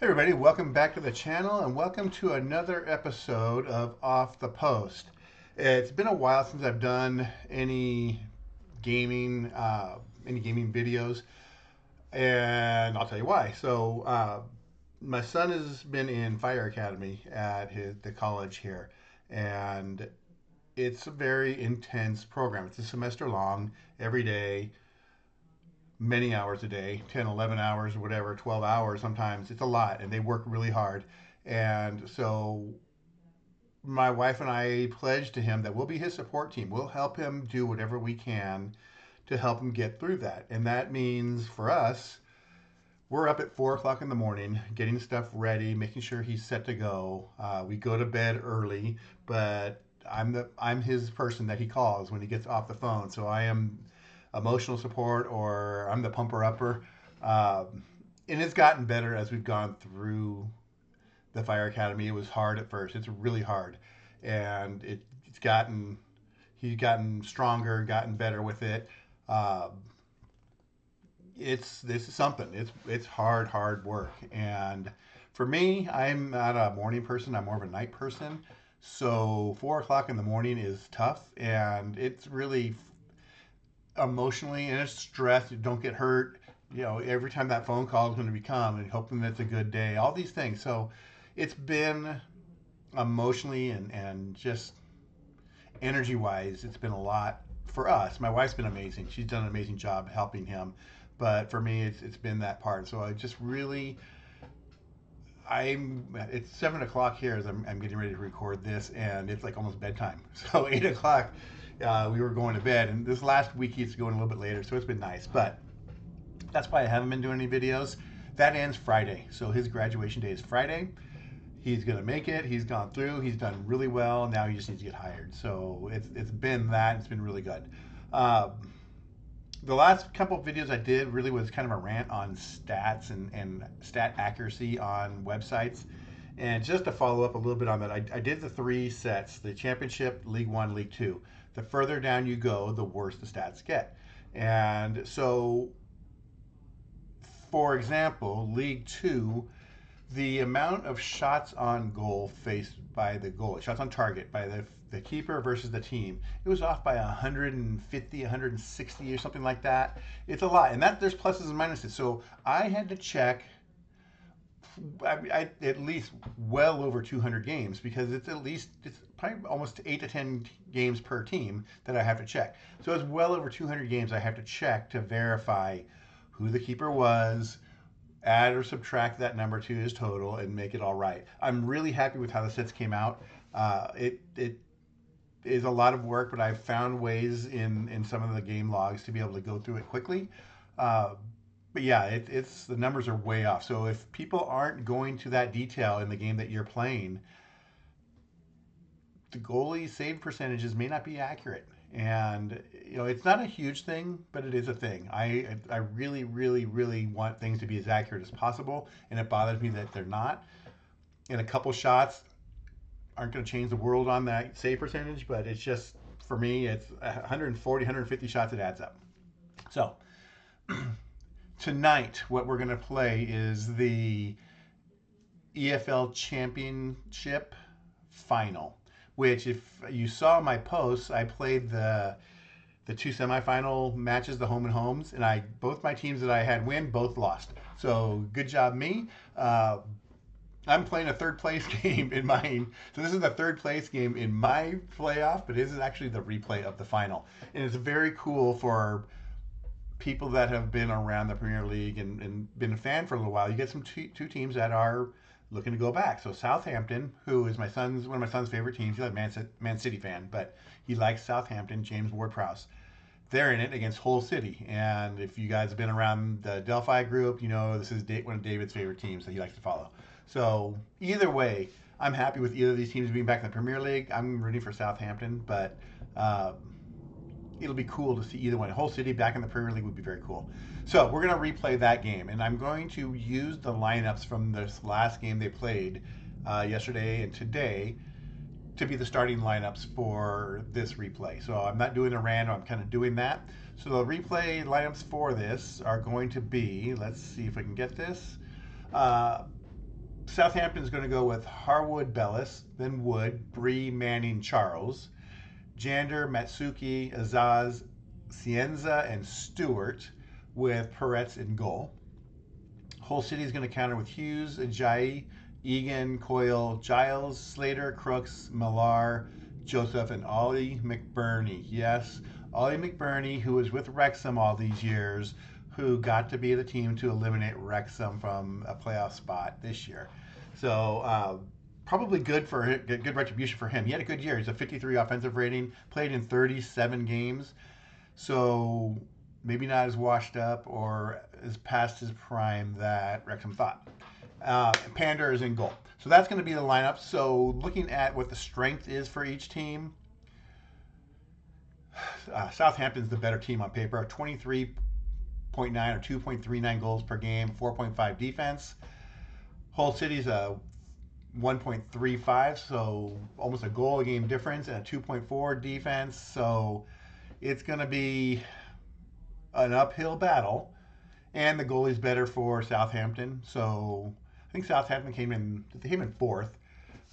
Hey everybody, welcome back to the channel and welcome to another episode of Off the Post. It's been a while since I've done gaming, any gaming videos, and I'll tell you why. My son has been in Fire Academy at the college here, and it's a very intense program. It's a semester long, every day, many hours a day, 10, 11 hours, whatever, 12 hours sometimes. It's a lot, and they work really hard. And so my wife and I pledged to him that we'll be his support team. We'll help him do whatever we can to help him get through that. And that means for us, we're up at 4 o'clock in the morning, getting stuff ready, making sure he's set to go. We go to bed early, but I'm his person that he calls when he gets off the phone. So I am emotional support, or I'm the pumper upper. And it's gotten better as we've gone through the Fire Academy. It was hard at first. It's really hard, and it's gotten he's gotten stronger, gotten better with it. Uh, it's this is something. It's hard work. And for me, I'm not a morning person. I'm more of a night person. So 4 o'clock in the morning is tough, and it's really emotionally, and it's stress. You don't get hurt. Every time that phone call is going to become, and hoping that it's a good day. All these things. So it's been emotionally and just energy wise, it's been a lot for us. My wife's been amazing. She's done an amazing job helping him. But for me, it's been that part. So I just really, it's 7 o'clock here as I'm getting ready to record this, and it's like almost bedtime. So 8 o'clock, we were going to bed, and this last week it's going a little bit later, so it's been nice. But that's why I haven't been doing any videos. That ends Friday, so his graduation day is Friday. He's gonna make it. He's gone through. He's done really well. Now he just needs to get hired. So it's been that. It's been really good. Um, the last couple of videos I did really was kind of a rant on stats and stat accuracy on websites. And just to follow up a little bit on that, I did the three sets: the Championship, League One, League Two. The further down you go, the worse the stats get. And so, for example, League Two, the amount of shots on goal faced by the goalie, shots on target by the keeper versus the team, it was off by 150, 160 or something like that. It's a lot, and that there's pluses and minuses. So I had to check at least well over 200 games, because it's probably almost 8 to 10 games per team that I have to check. So it's well over 200 games I have to check to verify who the keeper was, add or subtract that number to his total, and make it all right. I'm really happy with how the sets came out. It is a lot of work, but I've found ways in some of the game logs to be able to go through it quickly. Uh, but yeah, it's the numbers are way off. So if people aren't going to that detail in the game that you're playing, the goalie save percentages may not be accurate. And it's not a huge thing, but it is a thing. I really want things to be as accurate as possible, and it bothers me that they're not. And a couple shots aren't going to change the world on that save percentage, but it's just, for me, it's 140, 150 shots, it adds up. So tonight, what we're going to play is the EFL Championship final, which, if you saw my posts, I played the two semifinal matches, the home and homes, and I both my teams that I had win both lost. So good job me. I'm playing a third place game in mine. So this is the third place game in my playoff, but this is actually the replay of the final. And it's very cool for people that have been around the Premier League and been a fan for a little while. You get some two teams that are looking to go back. So Southampton, who is one of my son's favorite teams. He's a Man City fan, but he likes Southampton. James Ward-Prowse. They're in it against Hull City. And if you guys have been around the Delphi group, you know this is one of David's favorite teams that he likes to follow. So either way, I'm happy with either of these teams being back in the Premier League. I'm rooting for Southampton, but uh, it'll be cool to see either one. Hull City back in the Premier League would be very cool. So we're going to replay that game, and I'm going to use the lineups from this last game they played yesterday and today to be the starting lineups for this replay. So I'm not doing a random, I'm kind of doing that. So the replay lineups for this are going to be, let's see if I can get this. Southampton's going to go with Harwood, Bellis, then Wood, Bree, Manning, Charles, Jander, Matsuki, Azaz, Cienza, and Stewart, with Peretz in goal. Hull City is going to counter with Hughes, Ajayi, Egan, Coyle, Giles, Slater, Crooks, Millar, Joseph, and Ollie McBurney. Yes, Ollie McBurney, who was with Wrexham all these years, who got to be the team to eliminate Wrexham from a playoff spot this year. So probably good retribution for him. He had a good year. He's a 53 offensive rating, played in 37 games. So maybe not as washed up or as past his prime that Wrexham thought. Pander is in goal. So that's going to be the lineup. So looking at what the strength is for each team, Southampton's the better team on paper. 23.9 or 2.39 goals per game, 4.5 defense. Hull City's a 1.35, so almost a goal a game difference, and a 2.4 defense. So it's going to be an uphill battle, and the goalie's better for Southampton. So I think Southampton came in fourth.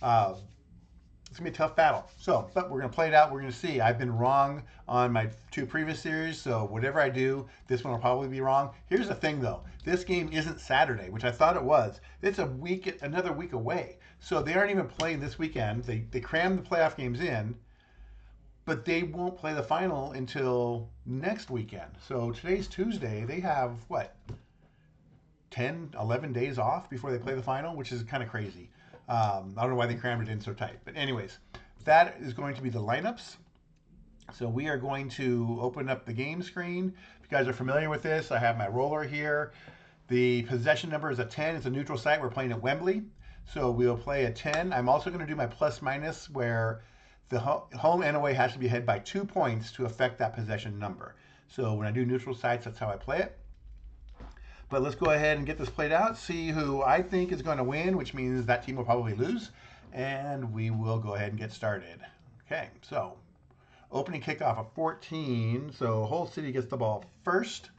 It's gonna be a tough battle. So, but we're gonna play it out. We're gonna see. I've been wrong on my two previous series, so whatever I do, this one will probably be wrong. Here's the thing, though. This game isn't Saturday, which I thought it was. It's another week away. So they aren't even playing this weekend. They crammed the playoff games in, but they won't play the final until next weekend. So today's Tuesday. They have what? 10, 11 days off before they play the final, which is kind of crazy. I don't know why they crammed it in so tight. But anyways, that is going to be the lineups. So we are going to open up the game screen. If you guys are familiar with this, I have my roller here. The possession number is a 10. It's a neutral site. We're playing at Wembley. So we'll play a 10. I'm also going to do my plus minus where the home and away has to be ahead by 2 points to affect that possession number. So when I do neutral sites, that's how I play it. But let's go ahead and get this played out, see who I think is going to win, which means that team will probably lose, and we will go ahead and get started. Okay, so opening kickoff of 14, so Hull City gets the ball first,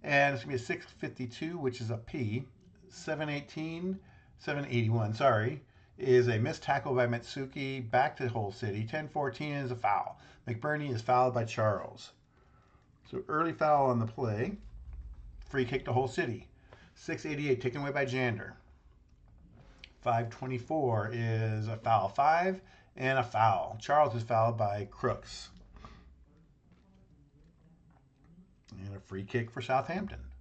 and it's going to be a 6:52, which is a P. 7:81, sorry, is a missed tackle by Matsuki, back to Hull City. 10:14 is a foul. McBurney is fouled by Charles. So early foul on the play. Free kick to Hull City. 6:88 taken away by Jander. 5:24 is a foul. 5 and a foul. Charles is fouled by Crooks. And a free kick for Southampton.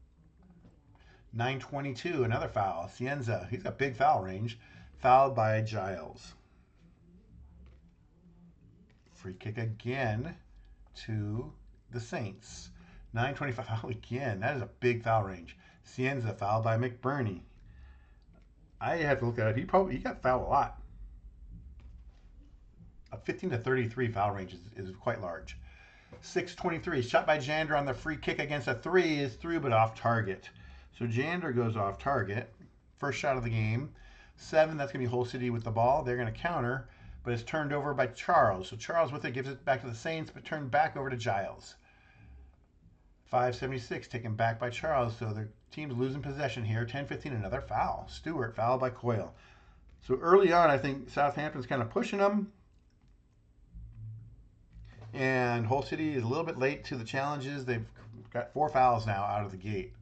9:22, another foul. Cienza, he's got big foul range. Fouled by Giles. Free kick again to the Saints. 9:25 foul again. That is a big foul range. Cienza fouled by McBurney. I have to look at it. He got fouled a lot. A 15 to 33 foul range is quite large. 6:23 shot by Jander on the free kick against a 3 is through but off target. So Jander goes off target. First shot of the game. 7, that's going to be Hull City with the ball. They're going to counter, but it's turned over by Charles. So Charles with it gives it back to the Saints, but turned back over to Giles. 5:76 taken back by Charles, so the team's losing possession here. 10:15, another foul. Stewart fouled by Coyle. So early on, I think Southampton's kind of pushing them. And Hull City is a little bit late to the challenges. They've got 4 fouls now out of the gate.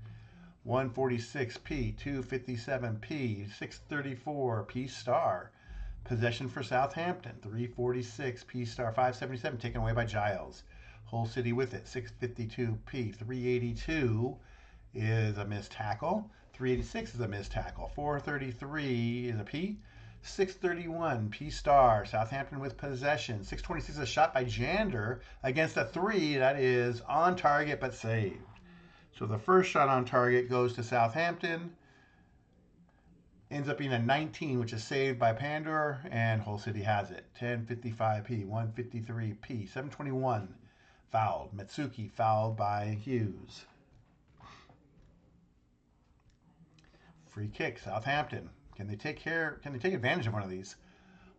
146 P, 257 P, 634 P star. Possession for Southampton. 346 P star, 577 taken away by Giles. Hull City with it. 652 P. 382 is a missed tackle. 386 is a missed tackle. 433 is a P. 631 P star. Southampton with possession. 626 is a shot by Jander against a 3 that is on target but saved. So the first shot on target goes to Southampton. Ends up being a 19, which is saved by Pandor, and Hull City has it. 10:55 P. 1:53 P. 7:21. Fouled. Matsuki fouled by Hughes. Free kick, Southampton. Can they take advantage of one of these?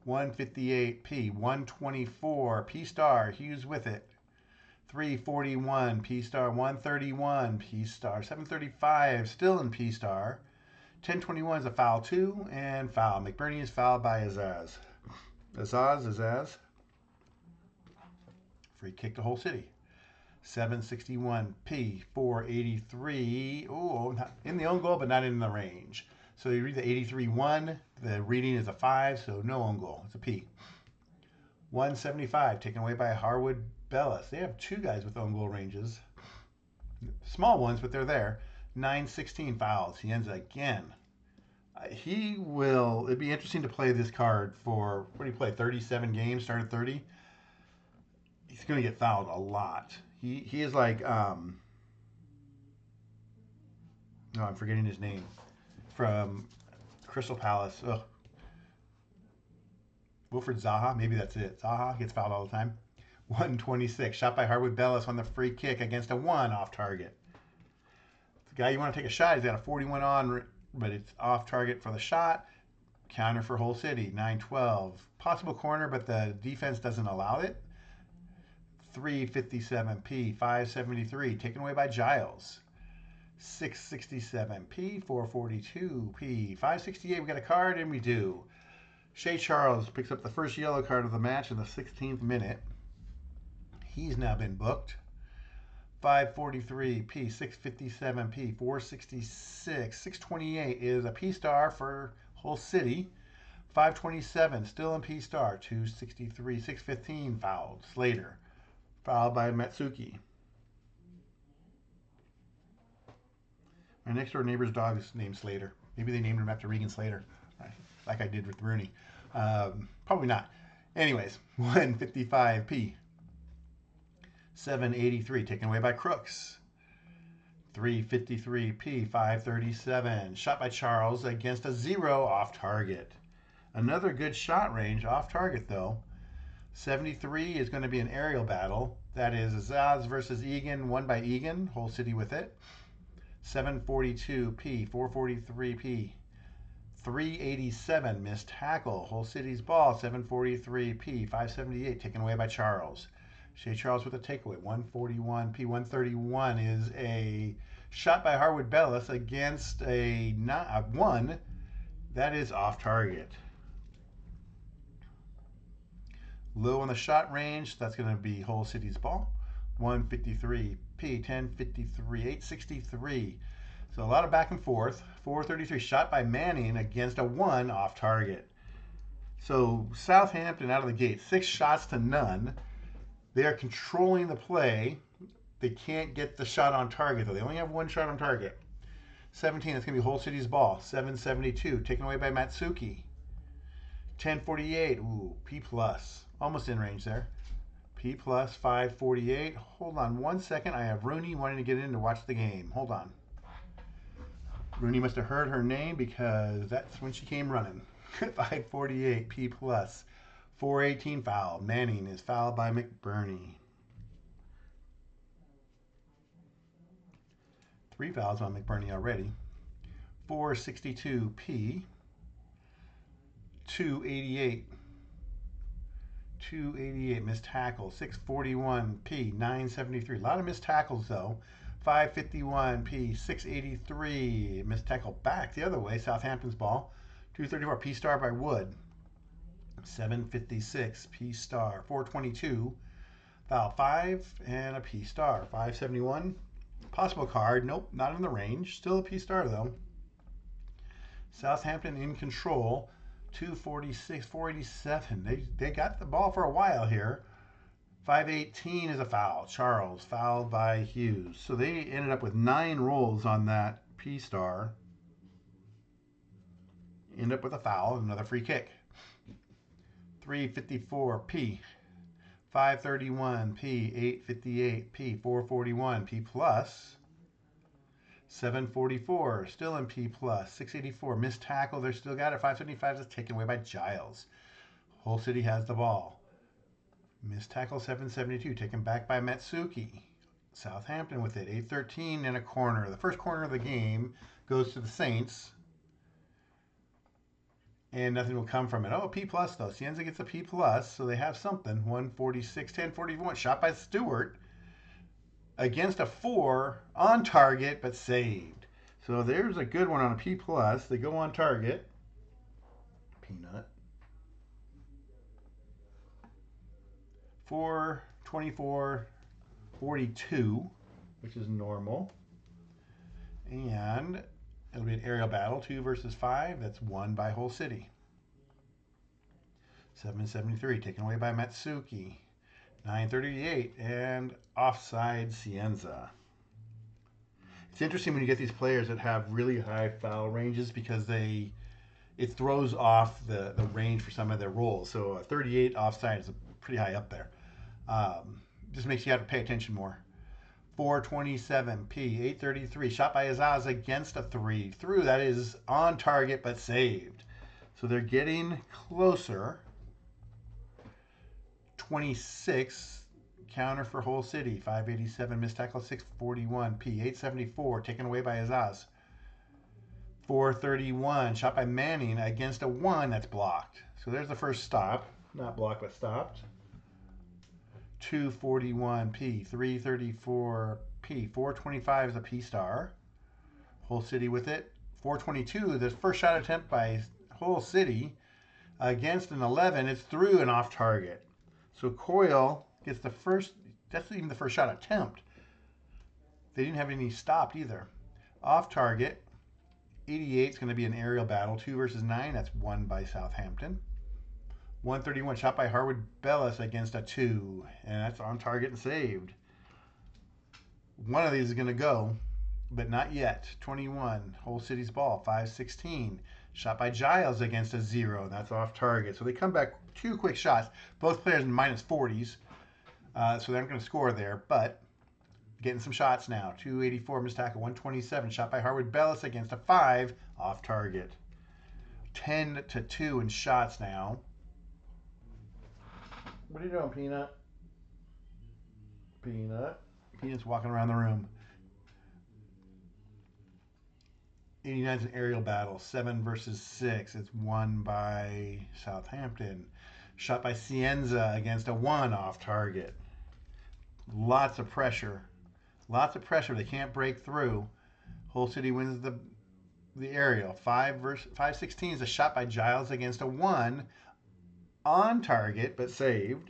1:58 P. 1:24 P star. Hughes with it. 3:41 P star. 1:31 P star. 7:35 still in P star. 10-21 is a foul 2, and foul. McBurney is fouled by Azaz. Azaz. Free kick to Hull City. 761 P 483. Oh, in the own goal, but not in the range. So you read the 83-1. The reading is a 5, so no own goal. It's a P. 175 taken away by Harwood Bellis. They have 2 guys with own goal ranges. Small ones, but they're there. 916 fouls. He ends again. It'd be interesting to play this card for, what do you play, 37 games, started 30? He's going to get fouled a lot. He is like, I'm forgetting his name, from Crystal Palace. Ugh. Wilfred Zaha, maybe that's it. Zaha gets fouled all the time. 126, shot by Harwood Bellis on the free kick against a 1 off target. The guy you want to take a shot, he's got a 41 on, but it's off target for the shot. Counter for Hull City, 9-12. Possible corner, but the defense doesn't allow it. 357 P 573 taken away by Giles. 667 P 442 P 568. We got a card, and we do. Shea Charles picks up the first yellow card of the match in the 16th minute. He's now been booked. 543 P 657 P 466 628 is a P star for Hull City. 527 still in P star. 263 615 fouled. Slater fouled by Matsuki. My next door neighbor's dog is named Slater. Maybe they named him after Regan Slater, like I did with Rooney. Probably not. Anyways, 155 P 783 taken away by Crooks. 353 P 537 shot by Charles against a 0 off target. Another good shot range off target though. 73 is going to be an aerial battle. That is Azaz versus Egan, won by Egan. Hull City with it. 742 P 443 P 387 missed tackle. Hull City's ball. 743 P 578 taken away by Charles. Shea Charles with a takeaway. 141 P 131 is a shot by Harwood Bellis against a 1 that is off target. Low on the shot range, that's going to be Hull City's ball. 153 P 1053 863. So a lot of back and forth. 433 shot by Manning against a 1 off target. So Southampton out of the gate, 6 shots to none. They are controlling the play. They can't get the shot on target though. They only have 1 shot on target. 17, that's going to be Hull City's ball. 772 taken away by Matsuki. 1048, ooh, P plus. Almost in range there. P plus 548. Hold on 1 second. I have Rooney wanting to get in to watch the game. Hold on. Rooney must have heard her name because that's when she came running. 548 P plus. 418 foul. Manning is fouled by McBurney. 3 fouls on McBurney already. 462 P. 288 missed tackle. 641 P 973. A lot of missed tackles though. 551 P 683 missed tackle back the other way. Southampton's ball. 234 P star by Wood. 756 P star. 422 foul 5 and a P star. 571 possible card. Nope, not in the range. Still a P star though. Southampton in control. 246, 487. They got the ball for a while here. 518 is a foul. Charles fouled by Hughes. So they ended up with 9 rolls on that P star. End up with a foul, another free kick. 354 P. 531 P. 858 P. 441 P plus. 744 still in P plus. 684 missed tackle. They're still got it. 575 is taken away by Giles. Hull City has the ball. Missed tackle 772 taken back by Matsuki. Southampton with it. 813 and a corner. The first corner of the game goes to the Saints. And nothing will come from it. Oh, a P plus though. Cienza gets a P plus, so they have something. 146, 1041 shot by Stewart. Against a 4 on target, but saved. So there's a good one on a P plus. They go on target. Peanut. 4, 24, 42, which is normal. And it'll be an aerial battle, 2 versus 5. That's won by Whole City. 773, taken away by Matsuki. 938, and offside Cienza. It's interesting when you get these players that have really high foul ranges because it throws off the range for some of their roles. So a 38 offside is pretty high up there. Just makes you have to pay attention more. 427 P, 833, shot by Azaz against a 3. Through, that is on target but saved. So they're getting closer. 26, counter for Whole City. 587, missed tackle, 641 P, 874, taken away by Azaz. 431, shot by Manning against a 1, that's blocked. So there's the first stop. Not blocked, but stopped. 241 P, 334 P, 425 is a P star. Whole City with it. 422, the first shot attempt by Whole City against an 11. It's through and off target. So Coyle gets the first, that's even the first shot attempt. They didn't have any stopped either. Off target. 88 is going to be an aerial battle, 2 versus 9. That's won by Southampton. 131, shot by Harwood Bellis against a 2. And that's on target and saved. One of these is going to go, but not yet. 21, Whole City's ball. 516, shot by Giles against a 0. And that's off target. So they come back 2 quick shots. Both players in minus 40s. So they're not going to score there, but getting some shots now. 284, missed tackle. 127, shot by Harwood Bellis against a 5. Off target. 10-2 in shots now. What are you doing, Peanut? Peanut. Peanut's walking around the room. 89 is an aerial battle. 7 versus 6. It's won by Southampton. Shot by Cienza against a 1, off target. Lots of pressure. Lots of pressure. They can't break through. Whole City wins the aerial. 516 is a shot by Giles against a 1. On target, but saved.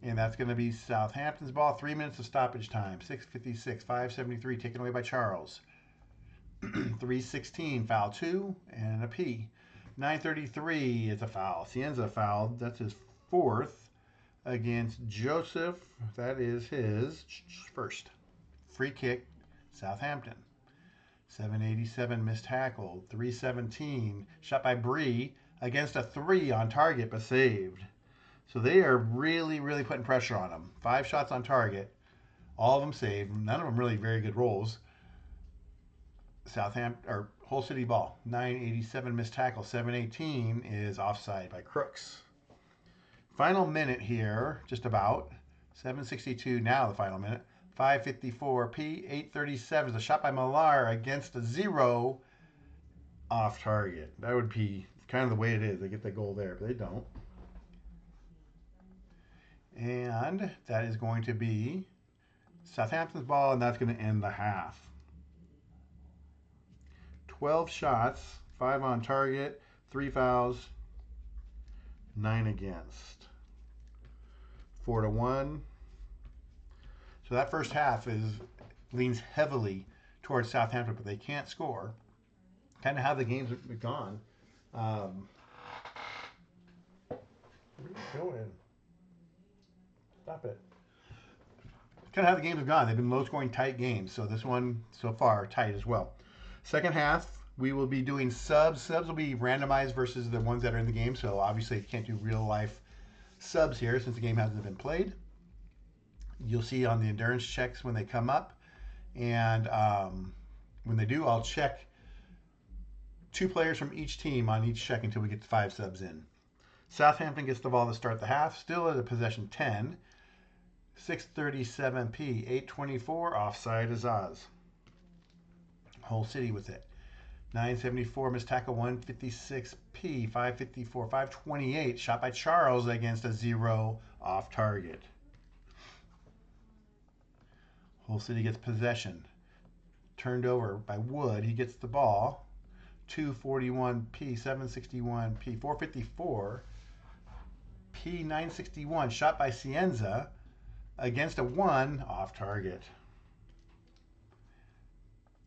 And that's going to be Southampton's ball. 3 minutes of stoppage time. 6:56, 5:73, taken away by Charles. 3:16, foul 2, and a P. 9:33 is a foul. Cienza fouled. That's his 4th against Joseph. That is his first. Free kick, Southampton. 787, missed tackle. 317, shot by Bree against a 3 on target, but saved. So they are really, really putting pressure on them. 5 shots on target. All of them saved. None of them really very good rolls. Whole City ball. 987, missed tackle. 718 is offside by Crooks. Final minute here, just about. 7:62 now, the final minute. 5:54 P, 8:37 is a shot by Millar against a 0, off target. That would be kind of the way it is. They get the goal there, but they don't. And that is going to be Southampton's ball, and that's going to end the half. 12 shots, 5 on target, 3 fouls, 9 against. 4-1. So that first half leans heavily towards Southampton, but they can't score. Kind of how the games have gone. Where are you going? Stop it. Kind of how the games have gone. They've been low-scoring, tight games. So this one, so far, tight as well. Second half, we will be doing subs. Subs will be randomized versus the ones that are in the game. So obviously, you can't do real-life subs here since the game hasn't been played. You'll see on the endurance checks when they come up. And when they do, I'll check 2 players from each team on each check until we get to 5 subs in. Southampton gets the ball to start the half. Still at a possession 10. 6:37 P. 8:24. Offside Azaz. Whole City with it. 9:74. Missed tackle. 1:56 P. 5:54. 5:28. Shot by Charles against a 0, off target. Hull City gets possession. Turned over by Wood. He gets the ball. 241p, 761p, 454, p, 961. Shot by Cienza against a 1 off target.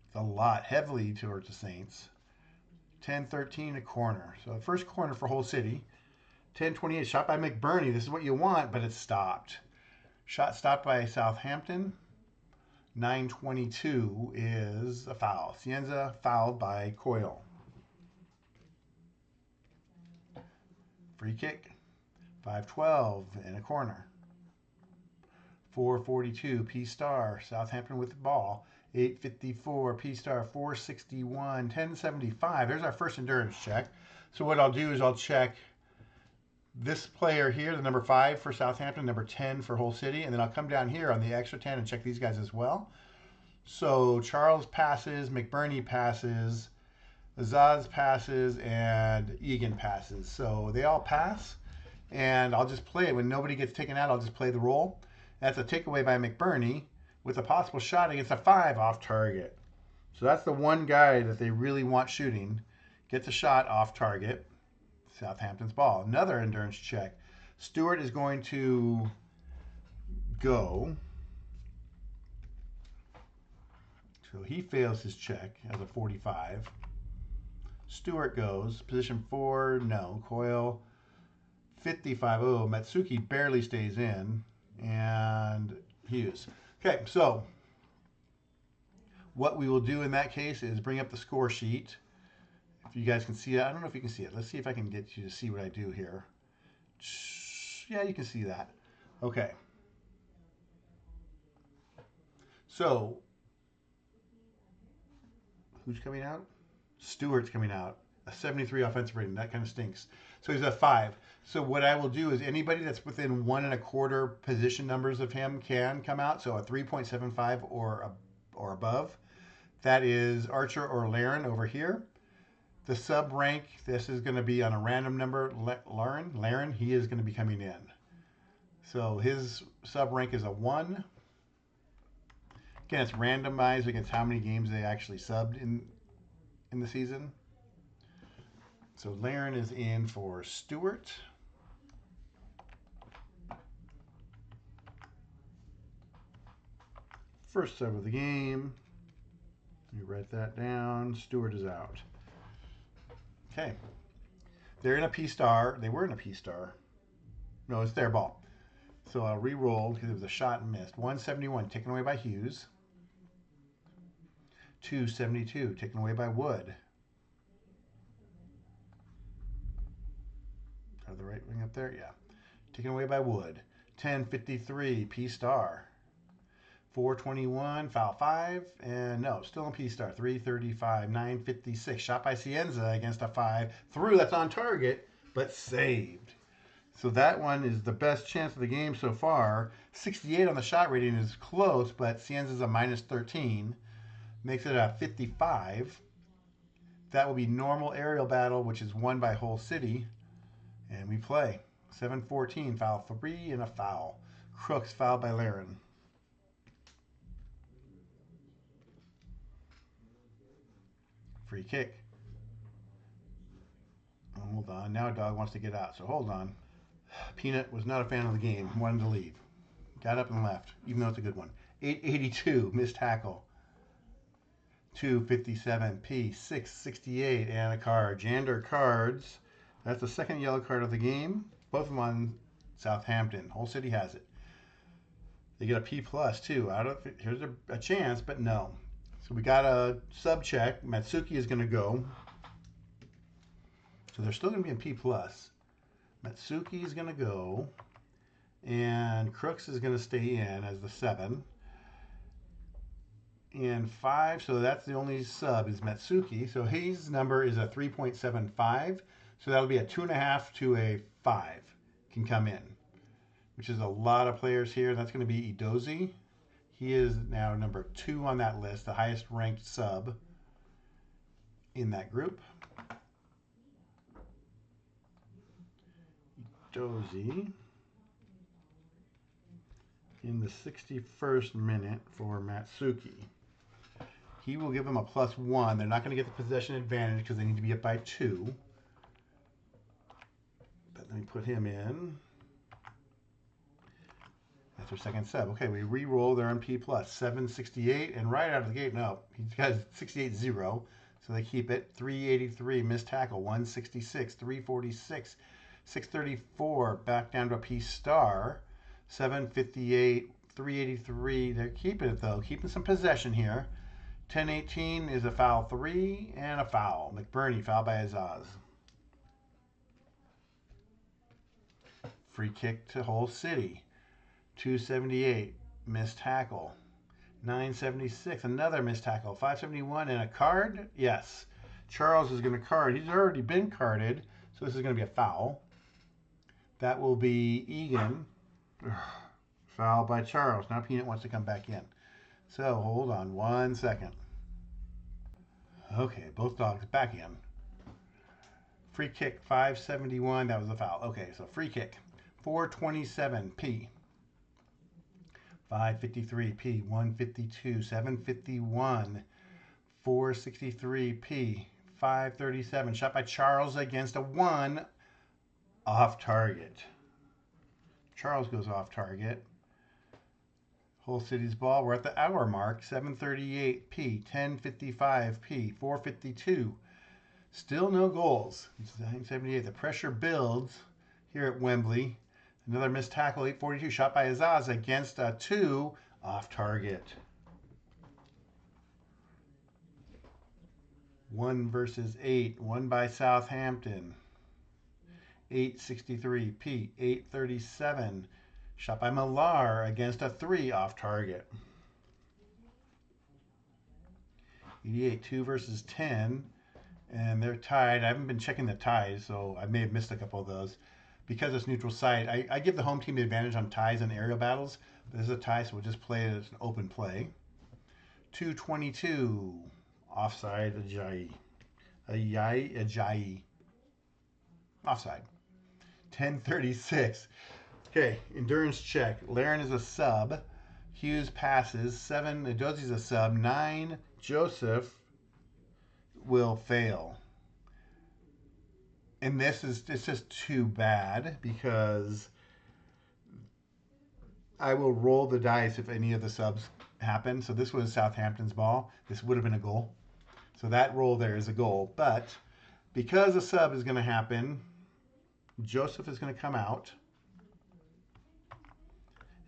It's a lot heavily towards the Saints. 10-13 a corner. So the first corner for Hull City. 10-28 shot by McBurney. This is what you want, but it's stopped. Shot stopped by Southampton. 9-22 is a foul. Cienza fouled by Coyle. Free kick. 5-12 in a corner. 4:42 P star. Southampton with the ball. 8:54 P star. 4:61. 10:75. There's our first endurance check. So what I'll do is I'll check this player here, the number 5 for Southampton, number 10 for Hull City, and then I'll come down here on the extra 10 and check these guys as well. So Charles passes, McBurney passes, Azaz passes, and Egan passes. So they all pass, and I'll just play it. When nobody gets taken out, I'll just play the role. That's a takeaway by McBurney with a possible shot against a 5 off target. So that's the one guy that they really want shooting. Gets a shot off target. Southampton's ball. Another endurance check. Stewart is going to go. So he fails his check as a 45. Stewart goes. Position 4, no. Coyle, 55. Oh, Matsuki barely stays in. And Hughes. Okay, so what we will do in that case is bring up the score sheet. If you guys can see it, I don't know if you can see it. Let's see if I can get you to see what I do here. Yeah, you can see that. Okay. So, who's coming out? Stewart's coming out. A 73 offensive rating. That kind of stinks. So he's a 5. So what I will do is anybody that's within 1 1/4 position numbers of him can come out. So a 3.75 or above. That is Archer or Laren over here. The sub rank, this is going to be on a random number. Laren, he is going to be coming in. So his sub rank is a 1. Again, it's randomized against how many games they actually subbed in the season. So Laren is in for Stewart. First sub of the game. Let me write that down. Stewart is out. Okay. They're in a P star. They were in a P star. No, it's their ball. So I'll re-roll because it was a shot and missed. 171 taken away by Hughes. 272 taken away by Wood. Are the right wing up there? Yeah. Taken away by Wood. 1053 P star. 421 foul 5, and no, still in P star. 335 956 shot by Cienza against a 5 through. That's on target, but saved. So that one is the best chance of the game so far. 68 on the shot rating is close, but Cienza's a minus 13. Makes it a 55. That will be normal aerial battle, which is won by Hull City. And we play. 7-14, foul 3 and a foul. Crooks fouled by Laren. Free kick. Hold on. Now Dog wants to get out, so hold on. Peanut was not a fan of the game. Wanted to leave. Got up and left, even though it's a good one. 882, missed tackle. 257p, 668, and a card. Jander cards. That's the second yellow card of the game. Both of them on Southampton. Hull City has it. They get a P plus too. Here's a chance, but no. So we got a sub check. Matsuki is going to go. So they're still going to be in P plus. Matsuki is going to go. And Crooks is going to stay in as the 7. And 5, so that's the only sub is Matsuki. So his number is a 3.75. So that'll be a 2.5 to a 5 can come in, which is a lot of players here. That's going to be Edozie. He is now number 2 on that list, the highest ranked sub in that group. Edozie in the 61st minute for Matsuki. He will give them a +1. They're not going to get the possession advantage because they need to be up by 2. But let me put him in. That's our second sub. Okay, we re-roll. They're on P+. 768, and right out of the gate, no, he's got 68-0, so they keep it. 383, missed tackle. 166, 346, 634, back down to a P star. 758, 383. They're keeping it though, keeping some possession here. 1018 is a foul 3 and a foul. McBurney foul by Azaz. Free kick to Hull City. 278, missed tackle. 976, another missed tackle. 571, and a card? Yes. Charles is going to card. He's already been carded, so this is going to be a foul. That will be Egan. Foul by Charles. Now Peanut wants to come back in. So hold on 1 second. Okay, both dogs back in. Free kick 571, that was a foul. Okay, so free kick 427 P. 553 P, 152, 751, 463 P, 537. Shot by Charles against a 1 off target. Charles goes off target. Hull City's ball. We're at the hour mark. 738 P, 1055 P, 452. Still no goals. It's 978. The pressure builds here at Wembley. Another missed tackle, 842, shot by Azaz against a 2 off target. 1 versus 8, 1 by Southampton. 863 P, 837, shot by Millar against a 3 off target. 88, 2 versus 10, and they're tied. I haven't been checking the ties, so I may have missed a couple of those. Because it's neutral site, I give the home team the advantage on ties and aerial battles. But this is a tie, so we'll just play it as an open play. 222, offside, Ajayi. Ajayi. Offside. 1036. Okay, endurance check. Laren is a sub. Hughes passes. 7, Edozi's a sub. 9, Joseph will fail. And this is, it's just too bad because I will roll the dice if any of the subs happen. So this was Southampton's ball. This would have been a goal. So that roll there is a goal. But because a sub is going to happen, Joseph is going to come out.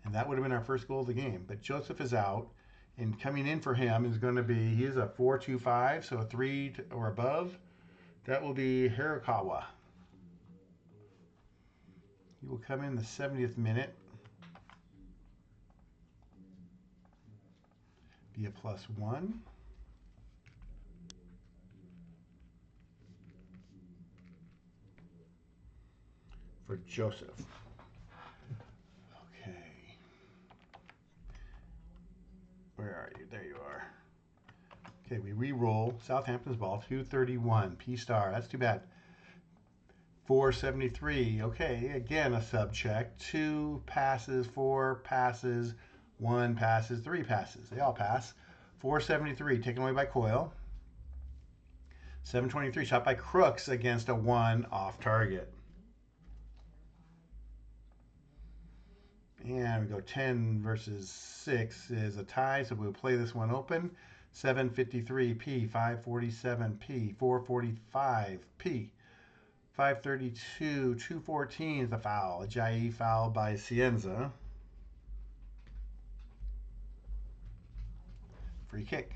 And that would have been our first goal of the game. But Joseph is out. And coming in for him is going to be, he is a 4-2-5, so a 3 or above. That will be Hirakawa. He will come in the 70th minute. Be a +1. For Joseph. Okay. Where are you? There you are. Okay, we re-roll Southampton's ball. 231. P star. That's too bad. 473. Okay, again a sub check. 2 passes, 4 passes, 1 passes, 3 passes. They all pass. 473 taken away by Coyle. 723 shot by Crooks against a 1 off target. And we go 10 versus 6 is a tie, so we'll play this one open. 753 P, 547 P, 445 P, 532, 214 is a foul. Ajayi foul by Cienza. Free kick.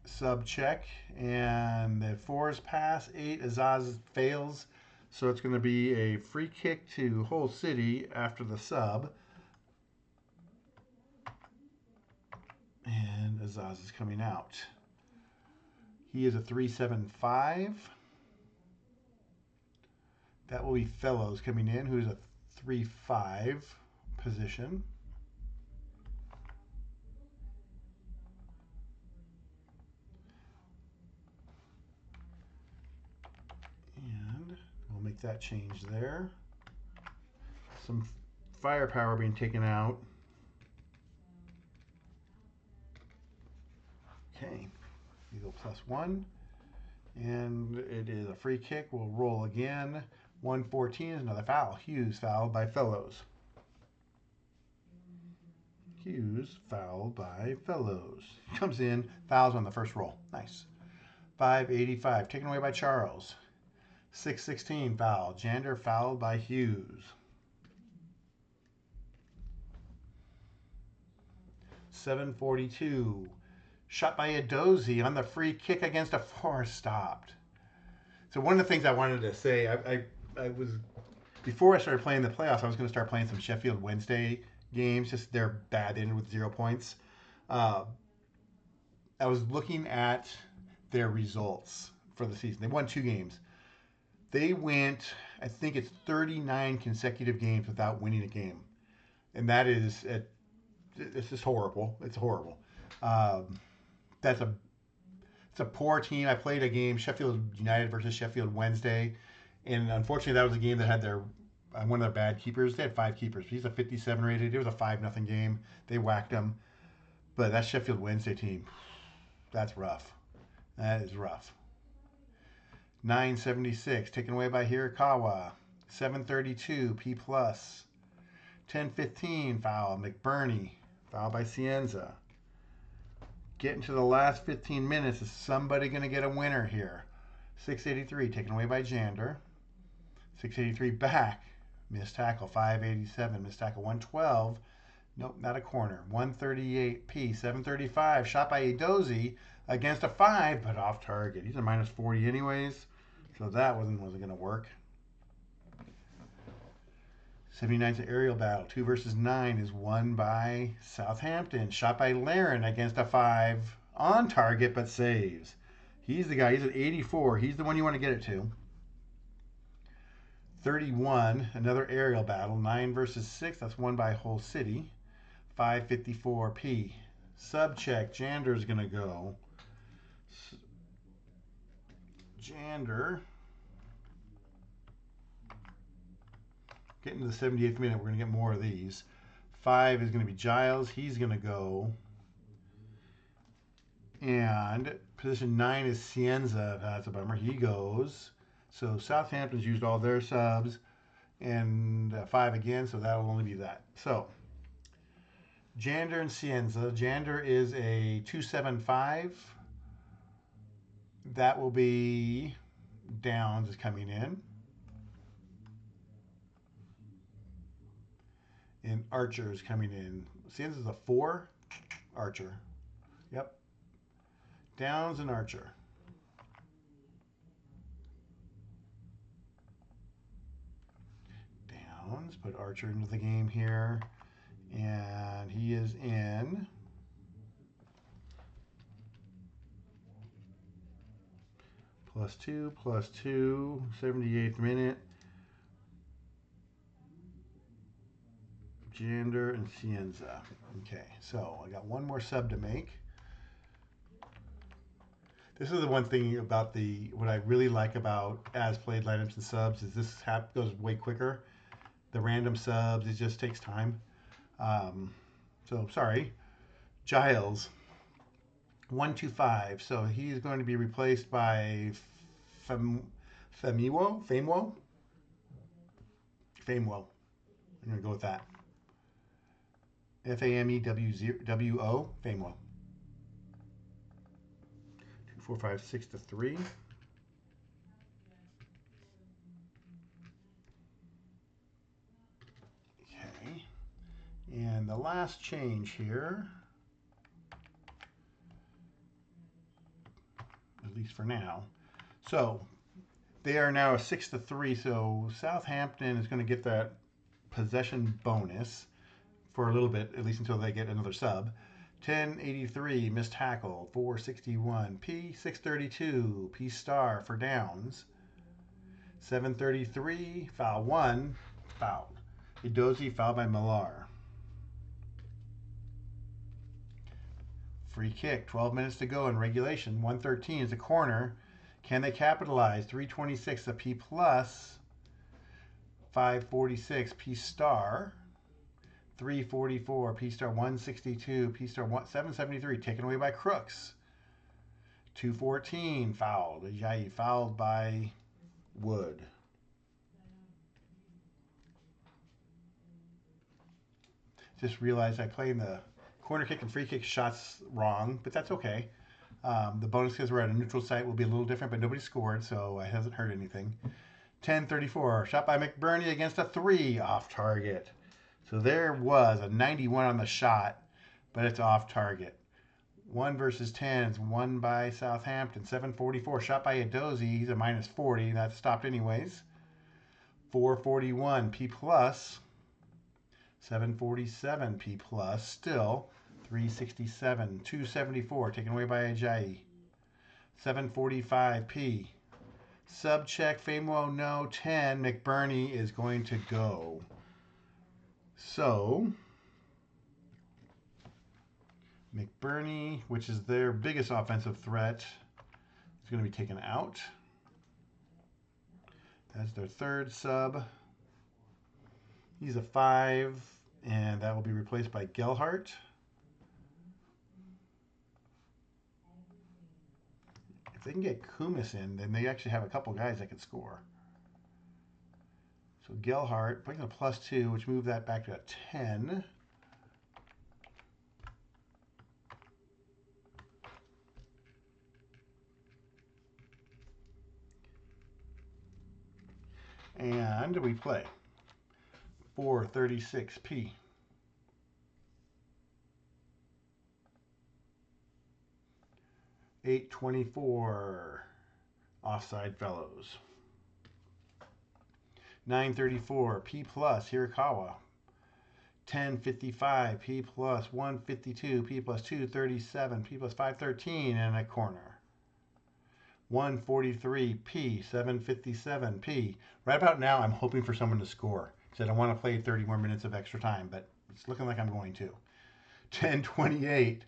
Sub check, and the 4s pass. 8, Azaz fails. So it's going to be a free kick to Hull City after the sub. And Azaz is coming out. He is a 3-7-5. That will be Fellows coming in, who's a 3-5 position. And we'll make that change there. Some firepower being taken out. Okay, you go +1. And it is a free kick. We'll roll again. 114 is another foul. Hughes fouled by Fellows. Hughes fouled by Fellows. Comes in, fouls on the first roll. Nice. 585 taken away by Charles. 616 foul. Jander fouled by Hughes. 742 shot by Edozie on the free kick against a 4, stopped. So one of the things I wanted to say, I was, before I started playing the playoffs, I was going to start playing some Sheffield Wednesday games. Just they're bad, they ended with 0 points. I was looking at their results for the season. They won 2 games. They went, I think it's 39 consecutive games without winning a game. And that is, it's just horrible. It's horrible. It's a poor team. I played a game, Sheffield United versus Sheffield Wednesday, and unfortunately that was a game that had one of their bad keepers. They had 5 keepers. He's a 57 rated. It was a 5-0 game. They whacked him. But that Sheffield Wednesday team, that's rough. That is rough. 976 taken away by Hirakawa. 732 P+. 1015 foul McBurney. Foul by Cienza. Getting to the last 15 minutes. Is somebody going to get a winner here? 683 taken away by Jander. 683 back. Missed tackle. 587. Missed tackle. 112. Nope, not a corner. 138 P. 735. Shot by Edozie against a 5, but off target. He's a -40 anyways. So that wasn't going to work. 79's an aerial battle. 2 versus 9 is won by Southampton. Shot by Laren against a 5. On target, but saves. He's the guy. He's at 84. He's the one you want to get it to. 31, another aerial battle. 9 versus 6. That's won by Hull City. 554 P. Sub check. Jander's going to go. Jander. Getting to the 78th minute, we're going to get more of these. 5 is going to be Giles. He's going to go. And position 9 is Cienza. That's a bummer. He goes. So Southampton's used all their subs. And 5 again, so that'll only be that. So Jander and Cienza. Jander is a 275. That will be Downs is coming in. And Archer is coming in. Cienza is a 4. Archer. Yep. Downs and Archer. Downs. Put Archer into the game here. And he is in. +2, +2. 78th minute. Jander and Cienza. Okay, so I got one more sub to make. This is the one thing about what I really like about as played lineups and subs is this goes way quicker. The random subs, it just takes time. So sorry, Giles, 125. So he's going to be replaced by Famewell. I'm going to go with that. FAMEWO, Famewell. 2, 4, 5, 6 to 3. Okay. And the last change here, at least for now. So they are now a 6 to 3. So Southampton is going to get that possession bonus for a little bit, at least until they get another sub. 1083 missed tackle. 461 P. 632 P star for Downs. 733 foul 1 fouled. Edozie fouled by Millar. Free kick. 12 minutes to go in regulation. 113 is a corner. Can they capitalize? 326 a P plus. 546 P star. 344, P star 162, P star 773, taken away by Crooks. 214, fouled. Ajayi fouled by Wood. Just realized I played the corner kick and free kick shots wrong, but that's okay. The bonus because we're at a neutral site will be a little different, but nobody scored, so I hasn't heard anything. 10-34, shot by McBurney against a 3 off target. So there was a 91 on the shot, but it's off target. 1 versus 10 is won by Southampton. 744, shot by Edozie. He's a minus 40. That stopped anyways. 441, P plus. 747, P plus. Still 367. 274, taken away by Ajayi. 745, P. Sub check, Famewell no. 10, McBurney is going to go. So, McBurney, which is their biggest offensive threat, is going to be taken out. That's their third sub. He's a 5, and that will be replaced by Gelhart. If they can get Kumis in, then they actually have a couple guys that could score. So Gelhart brings a +2, which moved that back to a 10. And we play 436P. $8.24 offside fellows. 934 P plus Hirakawa. 1055 P plus 152 P plus 237 P plus 513 and a corner. 143 P 757 P. Right about now I'm hoping for someone to score. Said I want to play 30 more minutes of extra time, but it's looking like I'm going to. 1028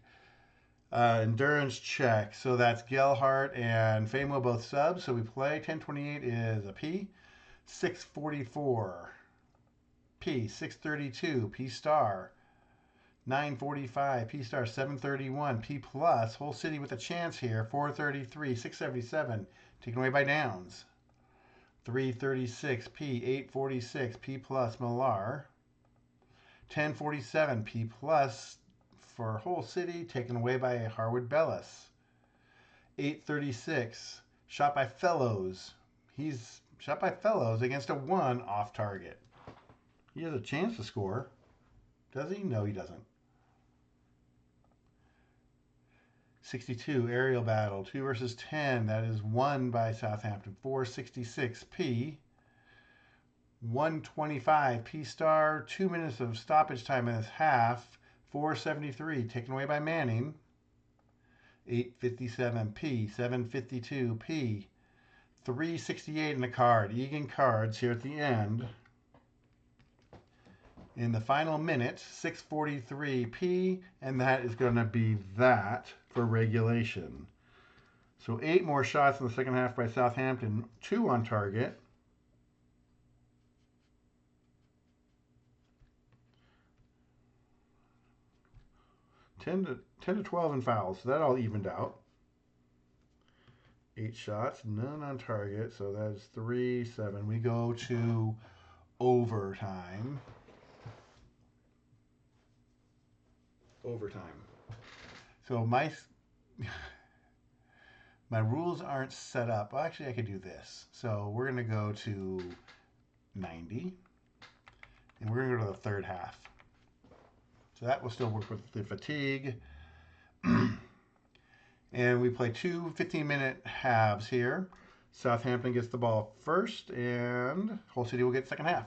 endurance check. So that's Gelhart and Famewell both subs. So we play. 1028 is a P. 644 P. 632 P star. 945 P star. 731 P plus. Whole city with a chance here. 433 677 taken away by Downs. 336 P. 846 P plus Millar. 1047 P plus for whole city taken away by Harwood Bellis. 836 shot by Fellows. He's shot by Fellows against a 1 off target. He has a chance to score. Does he? No, he doesn't. 62 aerial battle, 2 versus 10. That is won by Southampton. 466 P. 125 P star. 2 minutes of stoppage time in this half. 473 taken away by Manning. 857 P. 752 P. 368 in the card. Egan cards here at the end. In the final minute, 643 P, and that is going to be that for regulation. So 8 more shots in the second half by Southampton, 2 on target. Ten to 12 in fouls, so that all evened out. 8 shots, none on target, so that's 3-7. We go to overtime. So my rules aren't set up. Well, actually, I could do this. So we're going to go to 90, and we're going to go to the third half. So that will still work with the fatigue. And we play 2 15-minute halves here. Southampton gets the ball first, and Hull City will get second half.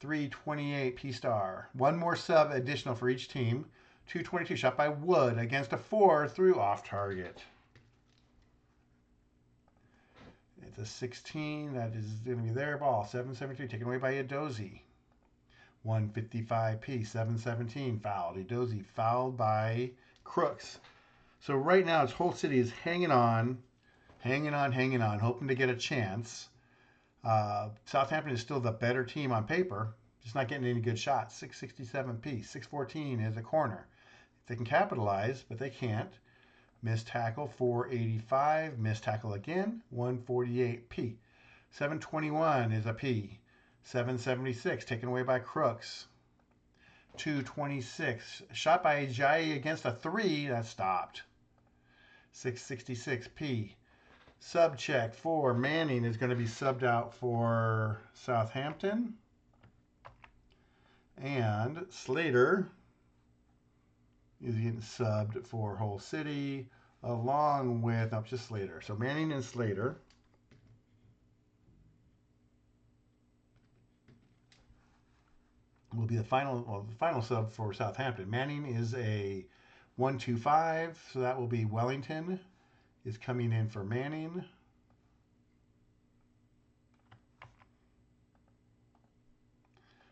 328 P star. 1 more sub additional for each team. 222 shot by Wood against a 4 through off target. It's a 16. That is going to be their ball. 773 taken away by Edozie. 155 P. 717 fouled. Edozie fouled by Crooks. So right now, it's Hull City is hanging on, hoping to get a chance. Southampton is still the better team on paper, Just not getting any good shots. 667p. 614 is a corner. They can capitalize, but they can't. Missed tackle, 485. Missed tackle again, 148p. 721 is a P. 776 taken away by Crooks. 226. Shot by Ajayi against a 3. That stopped. 666p. Sub check for Manning is going to be subbed out for Southampton. And Slater is getting subbed for Hull City along with, no, just Slater. So Manning and Slater. Will be the final sub for Southampton. Manning is a 125, so that will be Wellington is coming in for Manning.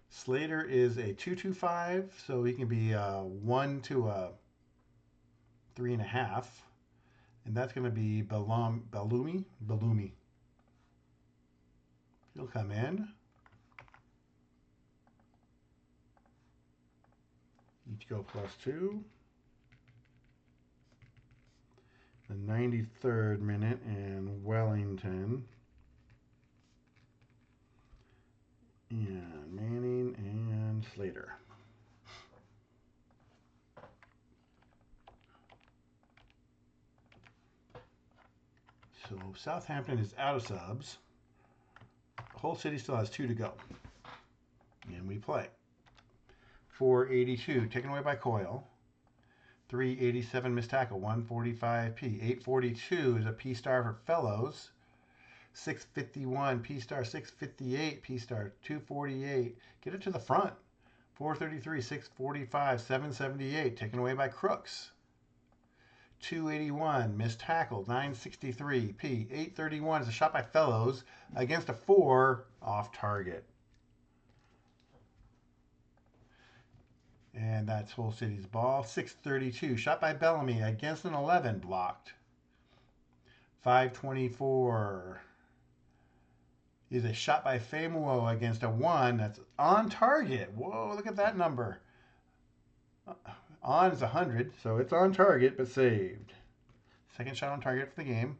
Slater is a 225, so he can be a 1 to a 3.5. And that's going to be Bellumi. He'll come in. Each go +2. The 93rd minute, and Wellington. And Manning and Slater. So Southampton is out of subs. Hull City still has 2 to go. And we play. 482 taken away by Coyle. 387 missed tackle, 145p. 842 is a P star for Fellows. 651 P star, 658 P star, 248. Get it to the front. 433, 645, 778 taken away by Crooks. 281 missed tackle, 963 P. 831 is a shot by Fellows against a 4 off target. And that's Hull City's ball. 632, shot by Bellamy against an 11, blocked. 524 is a shot by Famuo against a 1 that's on target. Whoa, look at that number. On is 100, so it's on target, but saved. Second shot on target for the game.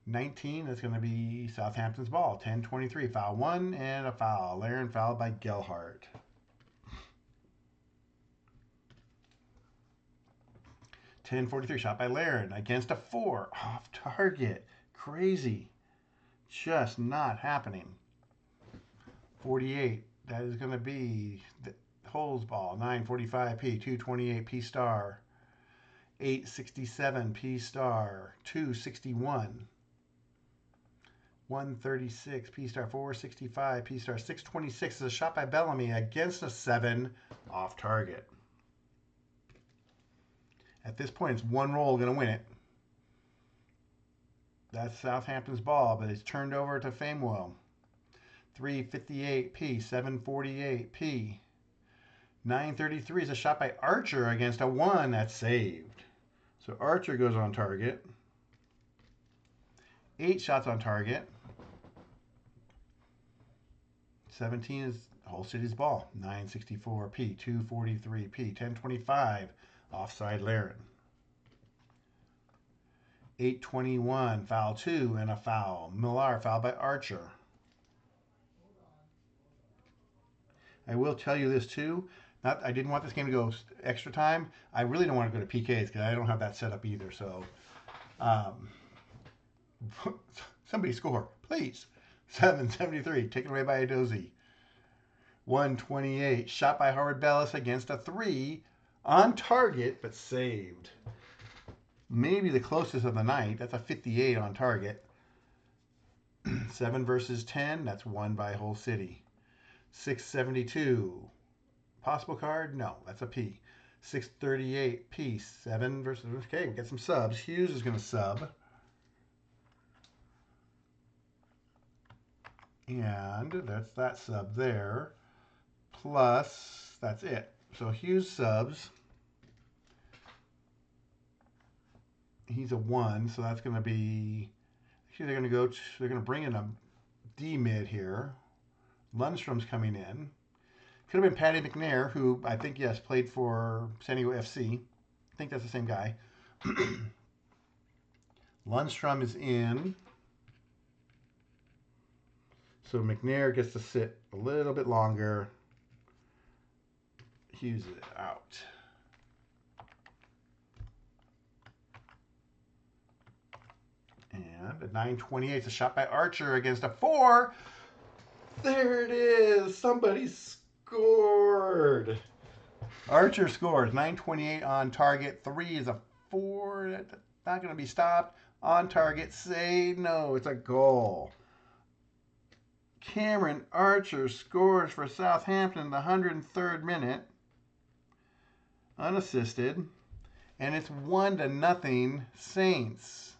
19, that's going to be Southampton's ball. 10-23, foul 1 and a foul. Laren fouled by Gelhardt. 10-43, shot by Laren against a 4, off target. Crazy. Just not happening. 48, that is going to be the Hull's ball. 945p, 228 P star. 867 P star, 261. 136 P star, 465 P star. 626 is a shot by Bellamy against a 7, off target. At this point, it's one roll going to win it. That's Southampton's ball, but it's turned over to Famewell. 358p, 748p. 933 is a shot by Archer against a 1 that's saved. So Archer goes on target. 8 shots on target. 17 is Hull City's ball. 964p, 243p, 1025. Offside Laren. 821, foul 2 and a foul. Millar fouled by Archer. I will tell you this too. I didn't want this game to go extra time. I really don't want to go to PKs because I don't have that set up either. So, somebody score, please. 773, taken away by Edozie. 128, shot by Howard Bellis against a 3. On target, but saved. Maybe the closest of the night. That's a 58 on target. 7 versus 10. That's 1 by Hull City. 672. Possible card? No, that's a P. 638 P. 7 versus... Okay, we got some subs. Hughes is going to sub. And that's that sub there. Plus, that's it. So Hughes subs. He's a 1, so that's going to be... Actually, they're going to bring in a D mid here. Lundstrom's coming in. Could have been Paddy McNair, who I think, yes, played for San Diego FC. I think that's the same guy. Lundstrom is in. So McNair gets to sit a little bit longer. Hughes it out. And at 9:28, it's a shot by Archer against a 4. There it is. Somebody scored. Archer scores. 9:28 on target. 3 is a 4. Not going to be stopped. On target. Say no. It's a goal. Cameron Archer scores for Southampton in the 103rd minute. Unassisted. And it's 1-0 Saints.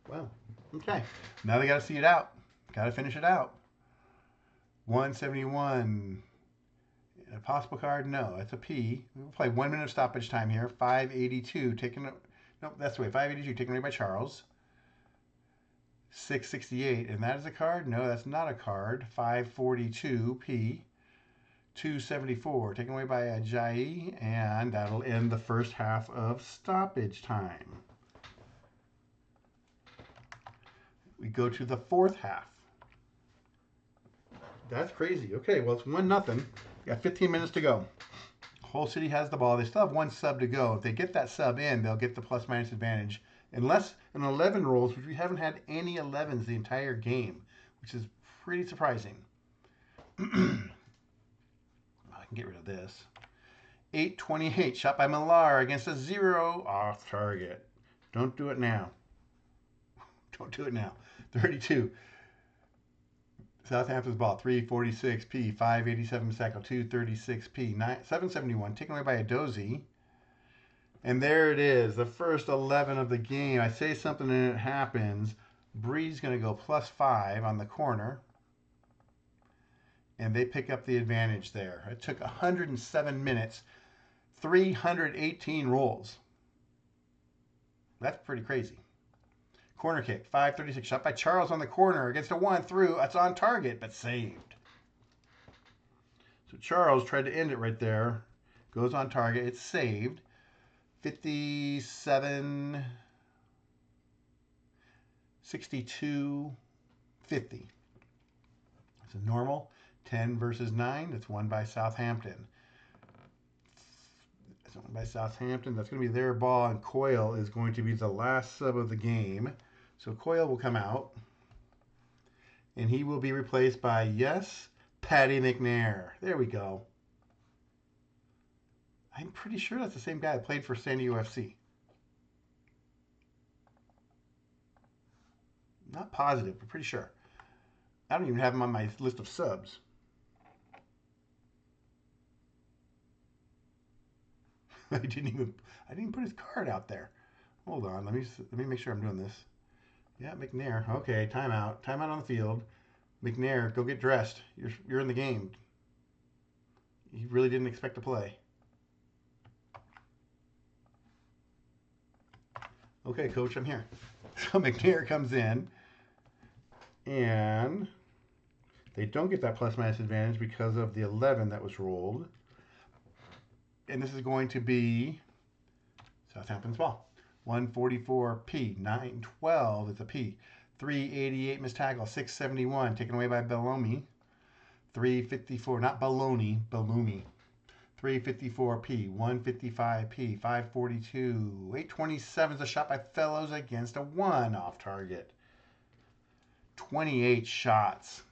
Well, okay. Now they got to see it out. Got to finish it out. 171. A possible card? No, it's a P. We'll play 1 minute of stoppage time here. 582 taken. Nope, that's the way. 582 taken away by Charles. 668, and that is a card? No, that's not a card. 542 P. 274 taken away by Ajayi, and that'll end the first half of stoppage time. We go to the fourth half. That's crazy. Okay, well, it's 1-0. We got 15 minutes to go. Hull City has the ball. They still have 1 sub to go. If they get that sub in, they'll get the plus-minus advantage. Unless an 11 rolls, which we haven't had any 11s the entire game, which is pretty surprising. I can get rid of this. 8:28, shot by Millar against a 0 off target. Don't do it now. Don't do it now. 32. Southampton's ball. 346 P. 587 Sacco. 236 P. 771 taken away by a Dozy. And there it is. The first 11 of the game. I say something and it happens. Bree's going to go +5 on the corner. And they pick up the advantage there. It took 107 minutes. 318 rolls. That's pretty crazy. Corner kick, 5:36, shot by Charles on the corner against a 1 through. It's on target, but saved. So Charles tried to end it right there. Goes on target. It's saved. 57, 62, 50. It's a normal. 10 versus 9. That's won by Southampton. That's won by Southampton. That's going to be their ball, and Coyle is going to be the last sub of the game. So Coyle will come out, and he will be replaced by, yes, Paddy McNair. There we go. I'm pretty sure that's the same guy that played for San Diego FC. Not positive, but pretty sure. I don't even have him on my list of subs. I didn't even put his card out there. Hold on, let me make sure I'm doing this. Yeah, McNair. Okay, timeout. Timeout on the field. McNair, go get dressed. You're in the game. You really didn't expect to play. Okay, coach, I'm here. So McNair comes in, and they don't get that plus-minus advantage because of the 11 that was rolled. And this is going to be Southampton's ball. 144 P. 912 is a P. 388 missed tackle. 671 taken away by Bellomi. 354, not Baloney, Bellumi. 354 P. 155 P. 542. 827 is a shot by Fellows against a 1 off target. 28 shots.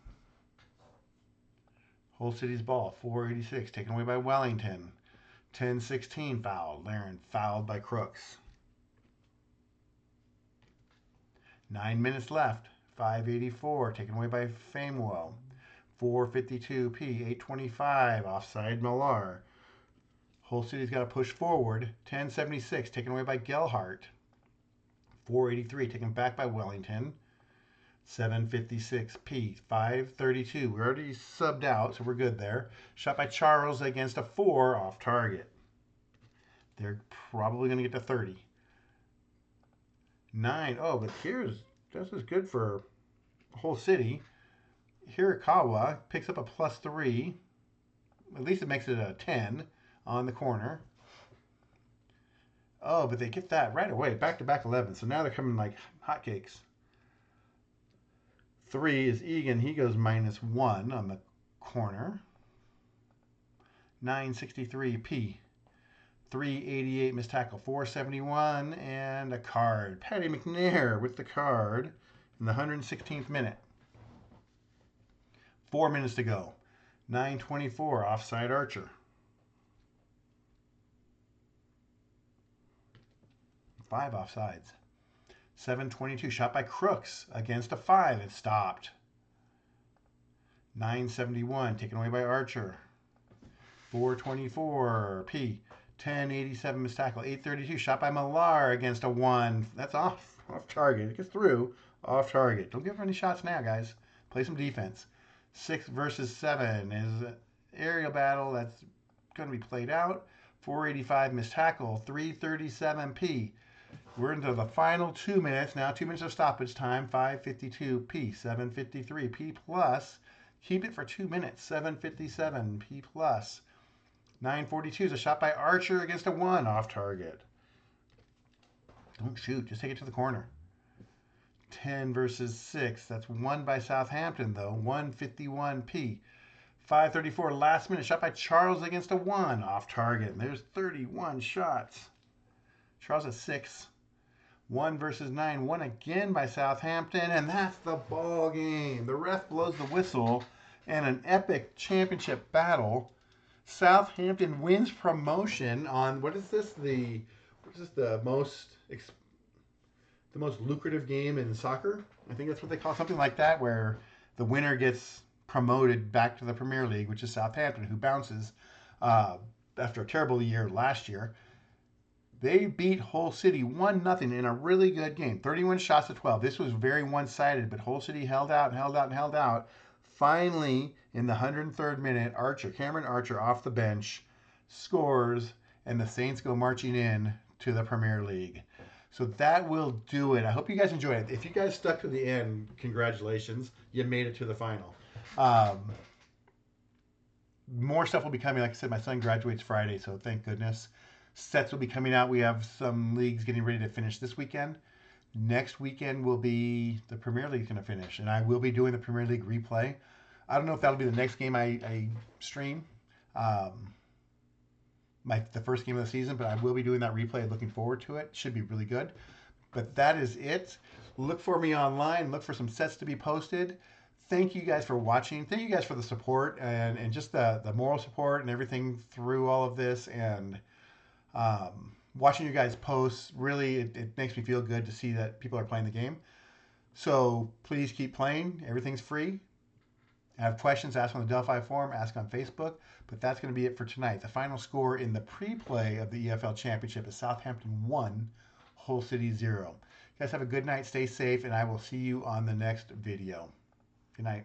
Hull City's ball. 486 taken away by Wellington. 10-16 fouled. Laren fouled by Crooks. 9 minutes left. 584 taken away by Famewell. 452 P. 825 offside Millar. Hull City's got to push forward. 10-76 taken away by Gelhart. 483 taken back by Wellington. 756 P. 532. We're already subbed out, so we're good there. Shot by Charles against a 4 off target. They're probably going to get to 30. 9. Oh, but here's this is good for Whole City. Hirakawa picks up a +3. At least it makes it a 10 on the corner. Oh, but they get that right away. Back to back 11. So now they're coming like hotcakes. 3 is Egan. He goes -1 on the corner. 963 P. 388 missed tackle. 471 and a card. Paddy McNair with the card in the 116th minute. 4 minutes to go. 924 offside Archer. 5 offsides. 722 shot by Crooks against a 5. It stopped. 971 taken away by Archer. 424 P. 1087 missed tackle. 832 shot by Millar against a 1. That's off target. It gets through. Off target. Don't give her any shots now, guys. Play some defense. 6 versus 7 is an aerial battle that's going to be played out. 485 missed tackle. 337 P. We're into the final 2 minutes. Now 2 minutes of stoppage time. 552 P. 753 P plus. Keep it for 2 minutes. 757 P plus. 942 is a shot by Archer against a 1 off target. Don't shoot. Just take it to the corner. 10 versus 6. That's 1 by Southampton, though. 151 P. 534 last minute. Shot by Charles against a 1 off target. And there's 31 shots. Charles at 6. 1 versus 9. 1 again by Southampton. And that's the ball game. The ref blows the whistle. And an epic championship battle. Southampton wins promotion on what is this? The most lucrative game in soccer? I think that's what they call it, something like that, where the winner gets promoted back to the Premier League, which is Southampton, who bounces after a terrible year last year. They beat Hull City 1-0 in a really good game. 31 shots to 12. This was very one-sided, but Hull City held out and held out and held out. Finally, in the 103rd minute, Cameron Archer off the bench, scores, and the Saints go marching in to the Premier League. So that will do it. I hope you guys enjoyed it. If you guys stuck to the end, congratulations. You made it to the final. More stuff will be coming. Like I said, my son graduates Friday, so thank goodness. Sets will be coming out. We have some leagues getting ready to finish this weekend. Next weekend will be the Premier League going to finish, and I will be doing the Premier League replay. I don't know if that'll be the next game I stream, the first game of the season, but I will be doing that replay. Looking forward to it. Should be really good. But that is it. Look for me online. Look for some sets to be posted. Thank you guys for watching. Thank you guys for the support and just the moral support and everything through all of this. And watching you guys post, really, it makes me feel good to see that people are playing the game. So please keep playing. Everything's free. Have questions, ask on the Delphi forum, ask on Facebook. But that's going to be it for tonight. The final score in the pre-play of the EFL Championship is Southampton 1, Hull City 0. You guys have a good night. Stay safe, and I will see you on the next video. Good night.